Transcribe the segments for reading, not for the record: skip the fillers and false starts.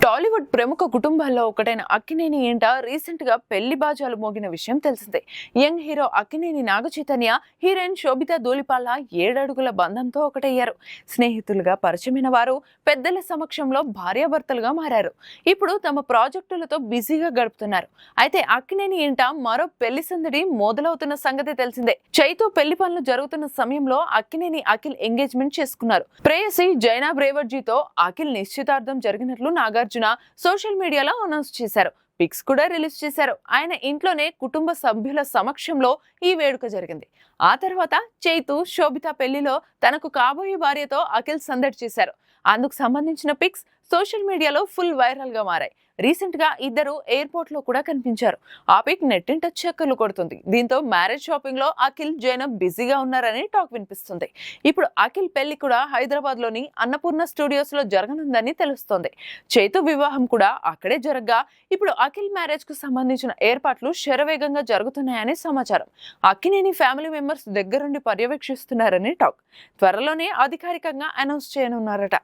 టాలీవుడ్ ప్రముఖ కుటుంబాల్లో ఒకటైన అక్కినేని ఏంట రీసెంట్ గా పెళ్లి బాజాలు మోగిన విషయం తెలిసిందే. Young hero Akkineni Naga Chaitanya, heroine Sobhita Dhulipala 7 అడుగుల బంధంతో ఒకటయ్యారు. స్నేహితులుగా పరిచయమైన వారు పెద్దల సమక్షంలో భార్యాభర్తలుగా మారారు. ఇప్పుడు తమ ప్రాజెక్టులతో బిజీగా గడుపుతున్నారు. అయితే అక్కినేని ఏంట మరో పెళ్లి సందడి మొదలవుతున్న సంగతి తెలిసిందే. చైతో పెళ్లి పనులు జరుగుతున్న సమయంలో అక్కినేని అఖిల్ ఎంగేజ్మెంట్ చేసుకున్నారు. ప్రేయసి జైనాబ్ రేవడ్జీతో అఖిల్ నిశ్చితార్థం జరిగినట్లు నాగార్జున సోషల్ మీడియాలో అనౌన్స్ చేశారు. పిక్స్ కూడా రిలీజ్ చేశారు. ఆయన ఇంట్లోనే కుటుంబ సభ్యుల సమక్షంలో ఈ వేడుక జరిగింది. ఆ తర్వాత చైతు, శోభిత పెళ్లిలో తనకు కాబోయే భార్యతో అఖిల్ సందడి చేశారు. అందుకు సంబంధించిన పిక్స్ సోషల్ మీడియాలో ఫుల్ వైరల్ గా మారాయి. రీసెంట్ గా ఇద్దరు ఎయిర్పోర్ట్ లో కూడా కనిపించారు. ఆ పిక్ నెట్టింట చక్కర్లు కొడుతుంది. దీంతో మ్యారేజ్ షాపింగ్ లో అఖిల్, జైనబ్ బిజీగా ఉన్నారని టాక్ వినిపిస్తుంది. ఇప్పుడు అఖిల్ పెళ్లి కూడా హైదరాబాద్ లోని అన్నపూర్ణ స్టూడియోస్ లో జరగనుందని తెలుస్తోంది. చైతు వివాహం కూడా అక్కడే జరగ్గా ఇప్పుడు అఖిల్ మ్యారేజ్ కు సంబంధించిన ఏర్పాట్లు శరవేగంగా జరుగుతున్నాయని సమాచారం. అక్కినేని ఫ్యామిలీ మెంబర్స్ దగ్గరుండి పర్యవేక్షిస్తున్నారని టాక్. త్వరలోనే అధికారికంగా అనౌన్స్ చేయనున్నారట.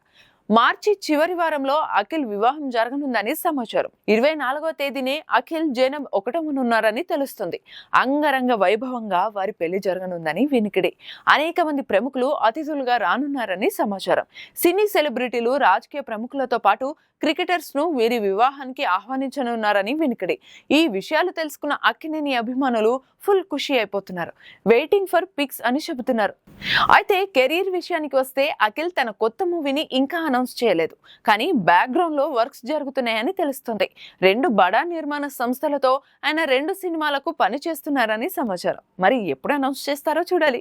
మార్చి చివరి వారంలో అఖిల్ వివాహం జరగనుందని సమాచారం. 24వ తేదీనే అఖిల్, జైనబ్ ఒకటమునున్నారని తెలుస్తుంది. అంగరంగ వైభవంగా వారి పెళ్లి జరగనుందని వినికిడి. అనేక మంది ప్రముఖులు అతిథులుగా రానున్నారని సమాచారం. సినీ సెలబ్రిటీలు, రాజకీయ ప్రముఖులతో పాటు క్రికెటర్స్ ను వీరి వివాహానికి ఆహ్వానించనున్నారని వినికిడి. ఈ విషయాలు తెలుసుకున్న అక్కినేని అభిమానులు ఫుల్ ఖుషి అయిపోతున్నారు. వెయిటింగ్ ఫర్ పిక్స్ అని చెబుతున్నారు. అయితే కెరీర్ విషయానికి వస్తే అఖిల్ తన కొత్త మూవీని ఇంకా అనౌన్స్ చేయలేదు. కానీ బ్యాక్గ్రౌండ్ లో వర్క్స్ జరుగుతున్నాయని తెలుస్తుంది. 2 బడా నిర్మాణ సంస్థలతో ఆయన 2 సినిమాలకు పని చేస్తున్నారని సమాచారం. మరి ఎప్పుడు అనౌన్స్ చేస్తారో చూడాలి.